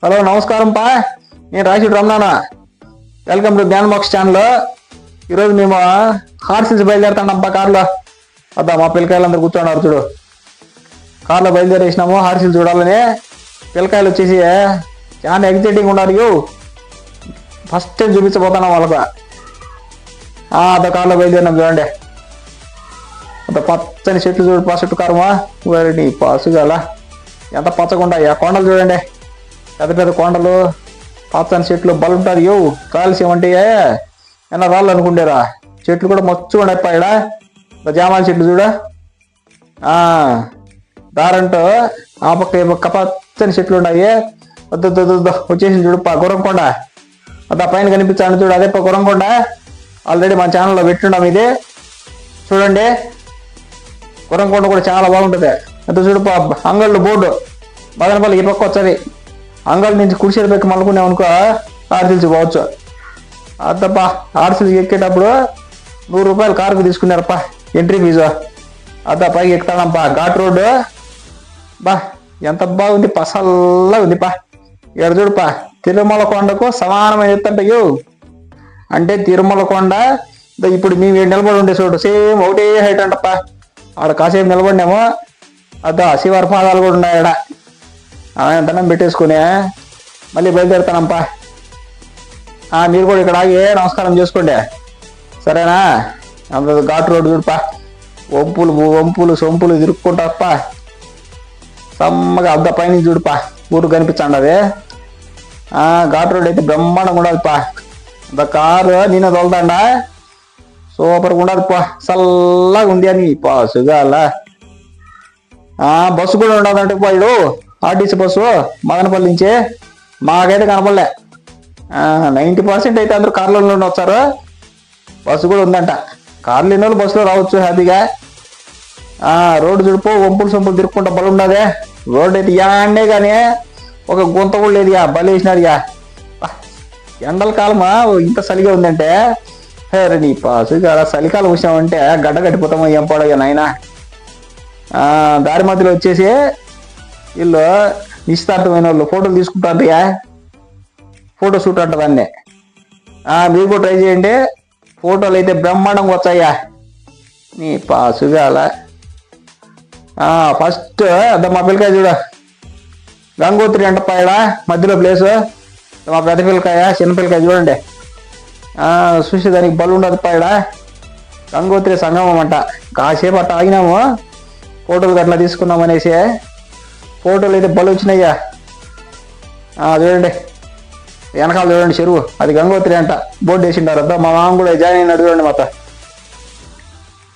Hello నమస్కారం పా, నేను రాజుడు రమణానా. Welcome to Gyan box channel. ఈరోజు మేము హార్స్ హిల్స్ బయలుదేరుతాంపా కార్లో. అద్దా మా పిల్లకాయలు అందరు కూర్చోన్నారు చూడు. కార్లో బయలుదేరేసినాము హార్స్ హిల్స్ చూడాలని. పిల్లకాయలు వచ్చేసి చాలా ఎగ్జైటింగ్ ఉన్నారు. ఫస్ట్ టైం చూపించబోతున్నాం వాళ్ళకు. అద్ద కార్లో బయలుదేరినాం చూడండి. అంత పచ్చని చెట్లు చూడు పా, చెట్టు కారమా వారిని పసుగాల ఎంత పచ్చగుండా. ఆ కొండలు చూడండి, పెద్ద పెద్ద కొండలు, పచ్చని చెట్లు బలుంటారు. రాయలసీమ అంటే ఏమన్నా రాళ్ళు అనుకుంటారా. చెట్లు కూడా మచ్చుగా ఉన్నాయి. ఇక్కడ జామాల చెట్లు చూడ, దారంటూ ఆ పక్క ఈ పక్క పచ్చని చెట్లు ఉన్నాయి. వచ్చేసి చూడు గుర్రంకొండ. అదా పైన కనిపించాను చూడు, అదే గుర్రంకొండ. ఆల్రెడీ మన ఛానల్లో పెట్టుండాం ఇది చూడండి. గుర్రంకొండ కూడా చాలా బాగుంటుంది. అంత చూడు అంగళ్ళు బోర్డు మదనపల్లి ఈ పక్క వచ్చది. అంగళ్ళ నుంచి కుడిసేరు పైకి మలుకున్నాం అనుకో ఆర్సిల్స్ పోవచ్చు. అద్దప్పా ఆర్సిల్స్ ఎక్కేటప్పుడు 100 రూపాయలు కారుకు తీసుకున్నారప్పా ఎంట్రీ ఫీజు. అద్దా పైకి ఎక్కుతానప్పా ఘాట్ రోడ్డు. ఎంత బాగుంది, పసల్లా ఉంది పా. ఇక్కడ చూడుపా తిరుమల కొండకు సమానమైన ఎత్తంటయో. అంటే తిరుమల కొండ ఇప్పుడు మేము నిలబడి ఉండే చూడు సేమ్ ఒకటే హైట్ అంటప్పా. ఆడ కాసేపు నిలబడినాము. అద్దా శివారి పాదాలు కూడా ఉన్నాయి ఆడ. దండం పెట్టేసుకుని మళ్ళీ బయలుదేరుతానప్పా. మీరు కూడా ఇక్కడ ఆగి నమస్కారం చేసుకోండి సరేనా. అంత ఘాట్ రోడ్డు చూడుపా, వంపులు సొంపులు తిరుక్కుంటాపా సమ్మగా. అద్ద పైన చూడుపా ఊరు కనిపించండి అది. ఘాట్ రోడ్ అయితే బ్రహ్మాండంగా ఉండదు పా. అంత కారు నేను తోలుతాండా సూపర్గా ఉండదు పా, చల్లగా ఉంది అని పా సుగాల. బస్సు కూడా ఉండదంటే పోయాడు ఆర్టీసీ బస్సు మదనపల్లి నుంచి. మాకైతే కనపడలే. 90% అయితే అందరూ కార్లలోనే వచ్చారు. బస్సు కూడా ఉందంట. కార్లు లేని వాళ్ళు బస్సులో రావచ్చు హ్యాపీగా. రోడ్డు చూడిపో వంపులు సొంపులు తిరుక్కుంటా బలు ఉండదే. రోడ్డు అయితే యాన్నే కానీ ఒక గుంత కూడా లేదు. బలేసినారు. ఎండల కాలమా ఇంత చలిగా ఉందంటే నీ పాసు చలికాలం వచ్చామంటే గడ్డ కట్టిపోతామో ఏం పడగా నాయనా. దారి మధ్యలో వచ్చేసి వీళ్ళు నిశ్చితార్థమైన వాళ్ళు ఫోటోలు తీసుకుంటారు. ఫోటో షూట్ అంట దాన్ని. మీరు కూడా ట్రై చేయండి. ఫోటోలు అయితే బ్రహ్మాండంగా వచ్చాయా నీ పాసుగాల. ఫస్ట్ అద్ద మా పిల్లకాయ చూడ గంగోత్రి అంట పాయడ మధ్యలో ప్లేసు. మా పెద్ద పిల్లకాయ చిన్న పిల్లకాయ చూడండి. చూసి దానికి బలు ఉండదు పాయడ. గంగోత్రి సంగమం అంట. కాసేపు అట్ట ఆగినాము ఫోటోలు గట్లా తీసుకున్నాం అనేసి. ఫోటోలు అయితే బలు వచ్చినాయ్యా. చూడండి వెనకాల చూడండి చెరువు, అది గంగోత్రి అంట బోర్డు వేసిండారు. అద్దా మా మామ కూడా జాయిన్ అయినాడు చూడండి. మొత్తం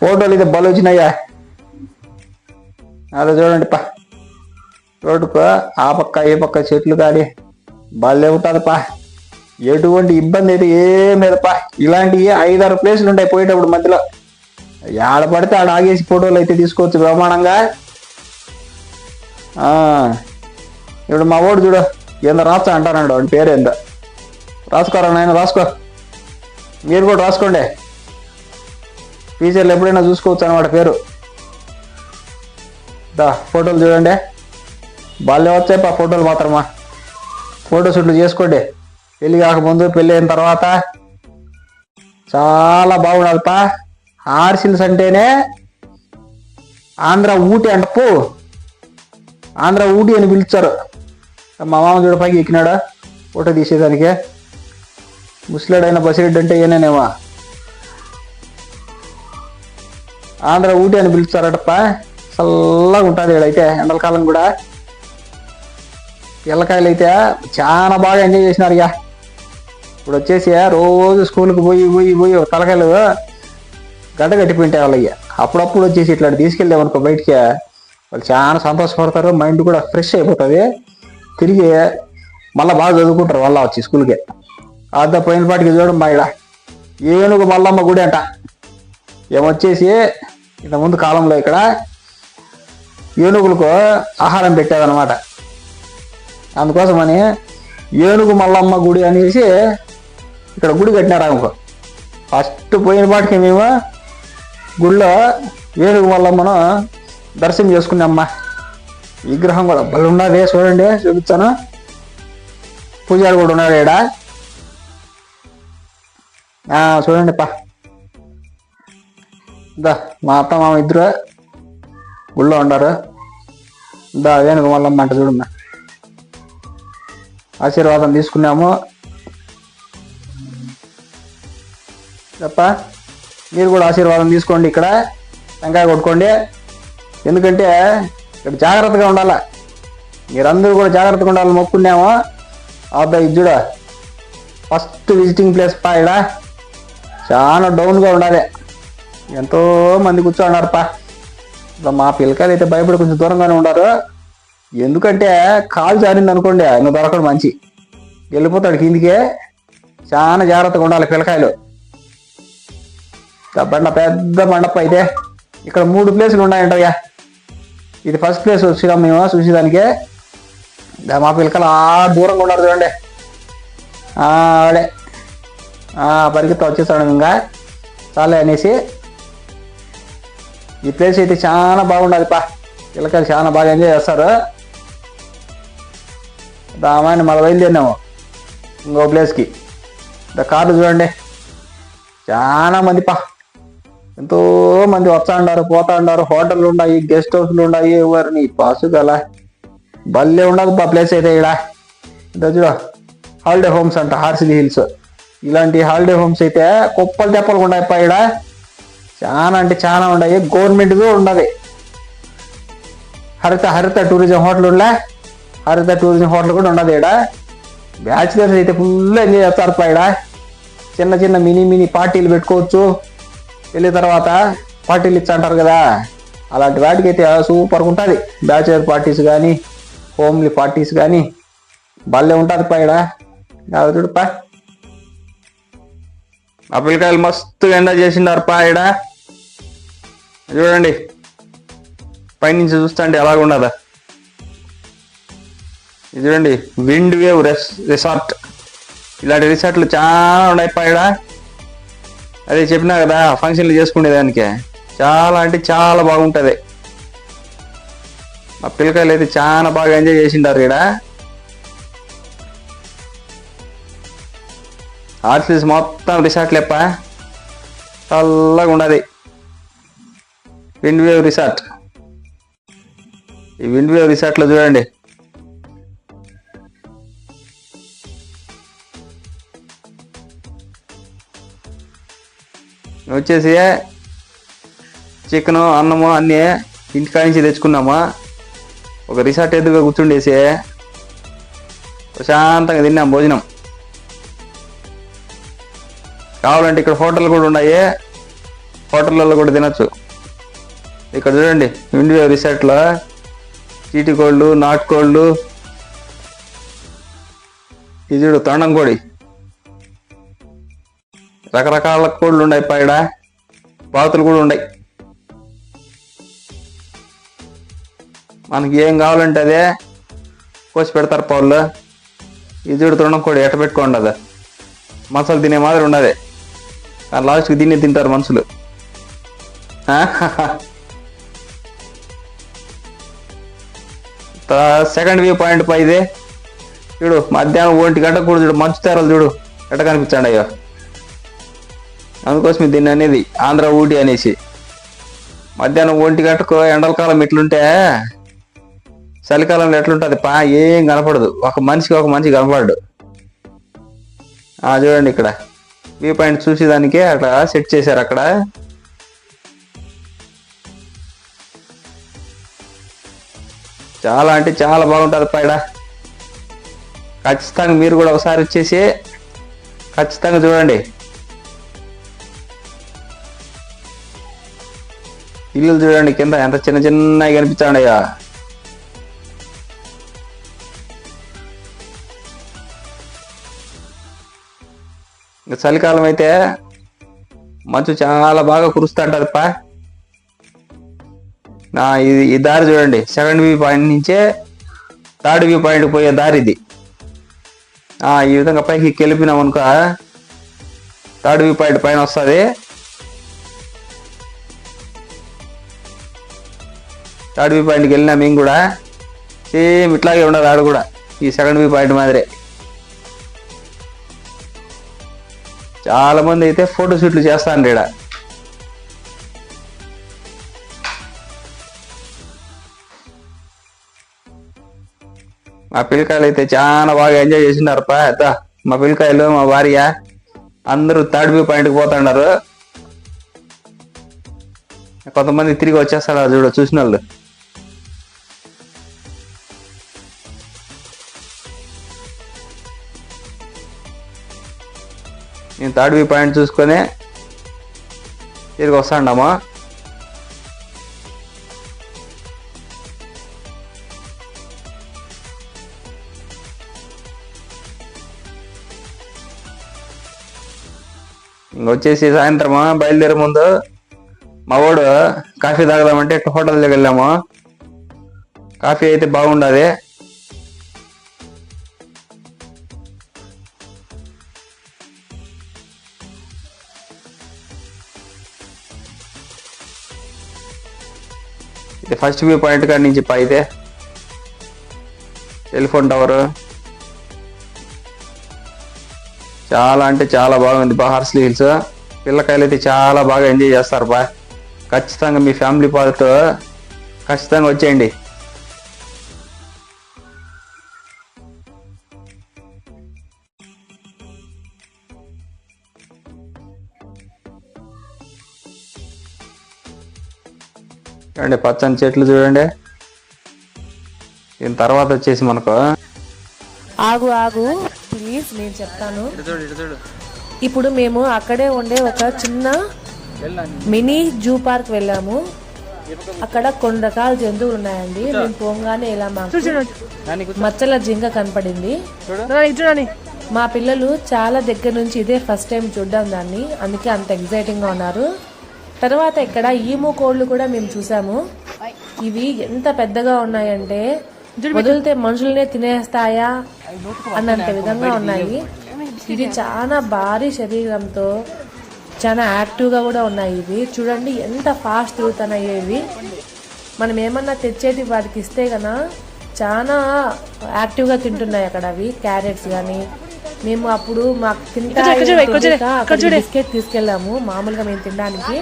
ఫోటోలు అయితే బలు వచ్చినాయ్యా. అదే చూడండి పా రోడ్డుకు ఆ పక్క ఏ పక్క చెట్లు కానీ బల్లే ఉంటుంది పా. ఎటువంటి ఇబ్బంది అయితే ఏం లేదు పా. ఇలాంటివి 5-6 ప్లేసులు ఉంటాయి పోయేటప్పుడు మధ్యలో. ఆడ పడితే ఆడ ఆగేసి ఫోటోలు అయితే తీసుకోవచ్చు బ్రహ్మాండంగా. ఇప్పుడు మా ఓడు చూడు ఏందో రాస్తా అంటానండి. వాడి పేరు ఏందో రాసుకోరా నాయన, రాసుకో. మీరు కూడా రాసుకోండి, ఫ్యూచర్లో ఎప్పుడైనా చూసుకోవచ్చు అనమాట పేరు. ఫోటోలు చూడండి బాగా వచ్చాయి పా ఫోటోలు మాత్రమా. ఫోటో షూట్లు చేసుకోండి పెళ్ళి కాకముందు, పెళ్ళి అయిన తర్వాత. చాలా బాగున్నది పా. హార్సిల్స్ అంటేనే ఆంధ్ర ఊటీ అంటప్పు. ఆంధ్ర ఊటీ అని పిలుస్తారు. మా మామ చూడ పైకి ఎక్కినాడా ఫోటో తీసేదానికి. ముసలాడైన బసిరెడ్డి అంటే ఏనేనేమా. ఆంధ్ర ఊటీ అని పిలుస్తారటప్ప. చల్లగా ఉంటుంది ఇక్కడైతే ఎండల కాలం కూడా. పిల్లకాయలు అయితే చాలా బాగా ఎంజాయ్ చేసినారు. ఇప్పుడు వచ్చేసి రోజు స్కూల్కి పోయి తలకాయలు గడ్డ కట్టిపోయింటాయి వాళ్ళకి. అప్పుడప్పుడు వచ్చేసి ఇట్లా తీసుకెళ్ళామనుకో బయటికి, వాళ్ళు చాలా సంతోషపడతారు. మైండ్ కూడా ఫ్రెష్ అయిపోతుంది. తిరిగి మళ్ళీ బాగా చదువుకుంటారు వాళ్ళ వచ్చి స్కూల్కి. అద్ద పోయిన పాటికి చూడడం మా ఇక్కడ ఏనుగు మల్లమ్మ గుడి అంట. ఏమొచ్చేసి ఇంతకుముందు కాలంలో ఇక్కడ ఏనుగులకు ఆహారం పెట్టేదన్నమాట. అందుకోసమని ఏనుగు మల్లమ్మ గుడి అనేసి ఇక్కడ గుడి కట్టినారు అనుకో. ఫస్ట్ పోయిన పాటికి మేము గుడిలో ఏనుగు మల్లమ్మను దర్శనం చేసుకున్నామ్మా. విగ్రహం కూడా బలు ఉన్నదే చూడండి, చూపించాను. పూజారి కూడా ఉన్నాడు ఈడ. చూడండి పా, మా అత్త మామ ఇద్దరు గుళ్ళో ఉండారు. వేణుగు మల్లమ్మ అంట చూడమ్మా. ఆశీర్వాదం తీసుకున్నాము తప్ప. మీరు కూడా ఆశీర్వాదం తీసుకోండి, ఇక్కడ టెంకాయ కొట్టుకోండి. ఎందుకంటే ఇక్కడ జాగ్రత్తగా ఉండాలా, మీరందరూ కూడా జాగ్రత్తగా ఉండాలని మొక్కున్నాము. ఇది చూడ ఫస్ట్ విజిటింగ్ ప్లేస్ పా. ఇక్కడ చాలా డౌన్గా ఉండాలి, ఎంతో మంది కూర్చోన్నారు పా. మా పిల్లకాయలు అయితే భయపడి కొంచెం దూరంగానే ఉండారు. ఎందుకంటే కాలు జారింది అనుకోండి, ఇంకా దొరకడు మంచి వెళ్ళిపోతాడు కిందికే. చాలా జాగ్రత్తగా ఉండాలి పిల్లకాయలు. పెద్ద మండప అయితే ఇక్కడ 3 ప్లేసులు ఉన్నాయంటయ్యా. ఇది ఫస్ట్ ప్లేస్ వచ్చినాం మేము చూసేదానికి. మా పిల్లకాయలు దూరంగా ఉన్నారు చూడండి. ఆడే పరిగెత్తా వచ్చేసాడు ఇంకా చాలే అనేసి. ఈ ప్లేస్ అయితే చాలా బాగుండదు పా, పిల్లకాయలు చాలా బాగా ఎంజాయ్ చేస్తారు. దామాన్ని మళ్ళీ బయలుదేరినాము ఇంకో ప్లేస్కి. కార్లు చూడండి, చాలా మంది పా, ఎంతో మంది వస్తా ఉండారు పోతా ఉండారు. హోటళ్ళు ఉన్నాయి, గెస్ట్ హౌస్లు ఉన్నాయి. ఎవరిని పాసు గల భలే ఉండదు పా ప్లేస్ అయితే. ఇక్కడ చూడ హాలిడే హోమ్స్ అంట, హార్సిలీ హిల్స్. ఇలాంటి హాలిడే హోమ్స్ అయితే కుప్పలు తెప్పలు ఉన్నాయి పా. ఇక్కడ చాలా అంటే చాలా ఉన్నాయి, గవర్నమెంట్ ఉండదు. హరిత టూరిజం హోటల్ ఉండే, హరిత టూరిజం హోటల్ కూడా ఉండదు. ఇక్కడ బ్యాచులర్స్ అయితే ఫుల్ ఎంజాయ్ చేస్తారు పా. ఇక్కడ చిన్న చిన్న మినీ పార్టీలు పెట్టుకోవచ్చు. వెళ్ళిన తర్వాత పార్టీలు ఇచ్చంటారు కదా, అలాంటి వాటికి అయితే సూపర్గా ఉంటుంది. బ్యాచులర్ పార్టీస్ కానీ హోమ్లీ పార్టీస్ కానీ భలే ఉంటుంది పా. ఇక్కడ చూడు పా, ఆ పిల్లకాయలు మస్తు ఎంజాయ్ చేసిండారు పా. ఇక్కడ చూడండి పైనుంచి చూస్తాండి ఎలాగుండదా. ఇది చూడండి విండ్ వేవ్ రిసార్ట్. ఇలాంటి రిసార్ట్లు చాలా ఉన్నాయి పా. ఇక్కడ అదే చెప్పినా కదా, ఫంక్షన్లు చేసుకునేదానికి చాలా అంటే చాలా బాగుంటుంది. మా పిల్లకాయలు అయితే చాలా బాగా ఎంజాయ్ చేసిండారు. ఇక్కడ హార్సిలీస్ మొత్తం రిసార్ట్ లేప్ప, చల్లగా ఉండదు. Wind wave resort. ఈ విండ్ వేవ్ రిసార్ట్లో చూడండి వచ్చేసి చికెను అన్నము అన్నీ ఇంటికాడ నుంచి తెచ్చుకున్నామా. ఒక రిసార్ట్ ఎదురుగా కూర్చుండేసి ప్రశాంతంగా తిన్నాం భోజనం. కావాలంటే ఇక్కడ హోటల్ కూడా ఉన్నాయి, హోటళ్ళలో కూడా తినచ్చు. ఇక్కడ చూడండి విండ్ వేవ్ రిసార్ట్లో చీటి కోళ్ళు, నాటుకోళ్ళు, ఇది చూడు తొండం కోడి, రకరకాల కోళ్ళు ఉన్నాయి పా. ఇక్కడ బాతులు కూడా ఉన్నాయి. మనకి ఏం కావాలంటే అదే కోసి పెడతారు పౌళ్ళు. ఇది చూడు తొండం కోడి ఎట్ట పెట్టుకోండి, అది మసాలా తినే మాదిరి ఉండదు, కానీ లాస్ట్కి దీన్ని తింటారు మనుషులు. సెకండ్ వ్యూ పాయింట్ పై ఇది చూడు. మధ్యాహ్నం 1 గంటకు కూడా చూడు మంచు తెరలు చూడు ఎట్ట కనిపించండి. అయ్యో అందుకోసం దీన్ని అనేది ఆంధ్ర ఊటీ అనేసి. మధ్యాహ్నం 1 గంటకు ఎండల కాలం ఎట్లుంటే చలికాలంలో ఎట్లుంటుంది పా, ఏం కనపడదు. ఒక మనిషి కనపడడు. చూడండి ఇక్కడ వ్యూ పాయింట్ చూసేదానికి అట్లా సెట్ చేశారు. అక్కడ చాలా అంటే చాలా బాగుంటుంది పైడ. ఖచ్చితంగా మీరు కూడా ఒకసారి వచ్చేసి ఖచ్చితంగా చూడండి. ఇల్లు చూడండి కింద ఎంత చిన్న చిన్నవి కనిపించాడయ్యా. ఇంకా చలికాలం అయితే మంచు చాలా బాగా కురుస్తుంటది పా. ఈ దారి చూడండి, సెకండ్ వ్యూ పాయింట్ నుంచే థర్డ్ వ్యూ పాయింట్ పోయే దారి ఇది. ఈ విధంగా పైకి వెళ్ళిపోయినాం అనుకో థర్డ్ వ్యూ పాయింట్ పైన వస్తుంది. థర్డ్ వ్యూ పాయింట్కి వెళ్ళినా మేము కూడా సేమ్ ఇట్లాగే ఉండదు. ఆడ కూడా ఈ సెకండ్ వ్యూ పాయింట్ మాదిరే చాలా మంది అయితే ఫోటో షూట్లు చేస్తాండ్రు ఈడ. మా పిల్లకాయలు అయితే చాలా బాగా ఎంజాయ్ చేసినారు మా పిల్లకాయలు మా భార్య అందరూ థర్డ్ వ్యూ పాయింట్కి పోతున్నారు. కొంతమంది తిరిగి వచ్చేస్తారు చూడ చూసిన వాళ్ళు. నేను థర్డ్ వ్యూ పాయింట్ చూసుకొని తిరిగి వస్తాండమ్మా. ఇంకొచ్చేసి సాయంత్రమా బయలుదేరే ముందు మా వాడు కాఫీ తాగదామంటే హోటల్ దగ్గర వెళ్ళాము. కాఫీ అయితే బాగుండదు. ఇది ఫస్ట్ వ్యూ పాయింట్ కాడి నుంచి పైతే టెలిఫోన్ టవర్ చాలా అంటే చాలా బాగుంది. హార్స్లీ హిల్స్ పిల్లకాయలు అయితే చాలా బాగా ఎంజాయ్ చేస్తారు ఖచ్చితంగా మీ ఫ్యామిలీ పార్తో ఖచ్చితంగా వచ్చేయండి. చూడండి పచ్చని చెట్లు చూడండి. దీని తర్వాత వచ్చేసి మనకు ఆగు ఆగు ప్లీజ్ నేను చెప్తాను. ఇప్పుడు మేము అక్కడే ఉండే ఒక చిన్న మినీ జూ పార్క్ వెళ్ళాము. అక్కడ కొన్ని రకాల జంతువులు ఉన్నాయండి. మేము పోగానే ఇలా మాకు మచ్చల జింక కనపడింది. మా పిల్లలు చాలా దగ్గర నుంచి ఇదే ఫస్ట్ టైం చూడడం దాన్ని, అందుకే అంత ఎగ్జైటింగ్ గా ఉన్నారు. తర్వాత ఇక్కడ ఈము కోళ్లు కూడా మేము చూసాము. ఇవి ఎంత పెద్దగా ఉన్నాయంటే వదిలితే మనుషులనే తినేస్తాయా అన్నంత విధంగా ఉన్నాయి. ఇది చాలా భారీ శరీరంతో చాలా యాక్టివ్ గా కూడా ఉన్నాయి. ఇవి చూడండి ఎంత ఫాస్ట్ తిరుగుతున్నాయో. ఇవి మనం ఏమన్నా తెచ్చేది వాటికి ఇస్తే గన చాలా యాక్టివ్ గా తింటున్నాయి అక్కడ. అవి క్యారెట్స్ గానీ మేము అప్పుడు మాకు బిస్కెట్ తీసుకెళ్ళాము మామూలుగా మేము తినడానికి.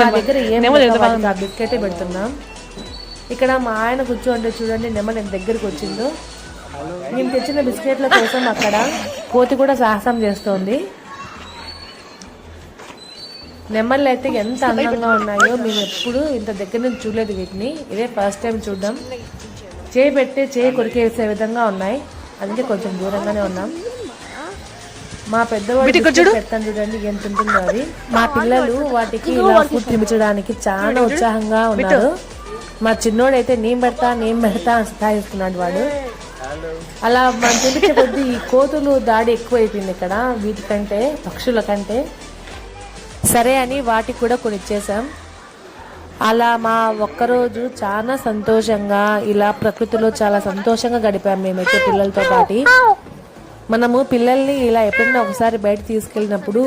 మా దగ్గర ఏం బిస్కెటే పెడుతున్నాం. ఇక్కడ మా ఆయన కూర్చోండి చూడండి నెమలి ఎంత దగ్గరకు వచ్చిందో. మేము తెచ్చిన బిస్కెట్ల కోసం అక్కడ కోతి కూడా సాహసం చేస్తోంది. నెమళ్ళు అయితే ఎంత అందంగా ఉన్నాయో, మేము ఎప్పుడు ఇంత దగ్గర నుంచి చూడలేదు వీటిని. ఇదే ఫస్ట్ టైం చూడడం. చేయి పెట్టి చేయి కొరికేసే విధంగా ఉన్నాయి, అందుకే కొంచెం దూరంగానే ఉన్నాం. మా పెద్దవాడు పెడతాను చూడండి ఎంత ఉంటుందో అది. మా పిల్లలు వాటికి ఇలా ఫుడ్ తినిపించడానికి చాలా ఉత్సాహంగా ఉన్నారు. మా చిన్నోడైతే నేను పెడతా అని సతాయిస్తున్నాడు వాడు. అలా మనం తినిపించే కొద్దీ ఈ కోతులు దాడి ఎక్కువైపోయింది ఇక్కడ వీటికంటే, పక్షుల కంటే. సరే అని వాటికి కూడా కొనిచ్చేసాం. అలా మా ఒక్కరోజు చాలా సంతోషంగా ఇలా ప్రకృతిలో చాలా సంతోషంగా గడిపాం మేమైతే పిల్లలతో పాటు. మనము పిల్లల్ని ఇలా ఎప్పుడైనా ఒకసారి బయట తీసుకెళ్ళినప్పుడు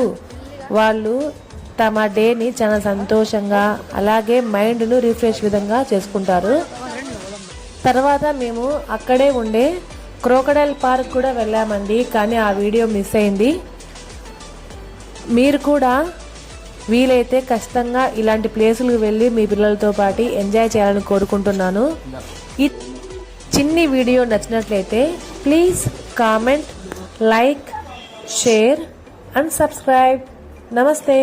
వాళ్ళు తమ డేని చాలా సంతోషంగా అలాగే మైండ్ను రిఫ్రెష్ విధంగా చేసుకుంటారు. తర్వాత మేము అక్కడే ఉండే క్రోకడైల్ పార్క్ కూడా వెళ్ళామండి, కానీ ఆ వీడియో మిస్ అయింది. మీరు కూడా వీలైతే ఖచ్చితంగా ఇలాంటి ప్లేసులకు వెళ్ళి మీ పిల్లలతో పాటు ఎంజాయ్ చేయాలని కోరుకుంటున్నాను. ఈ చిన్ని వీడియో నచ్చినట్లయితే please comment, like, share and subscribe. నమస్తే.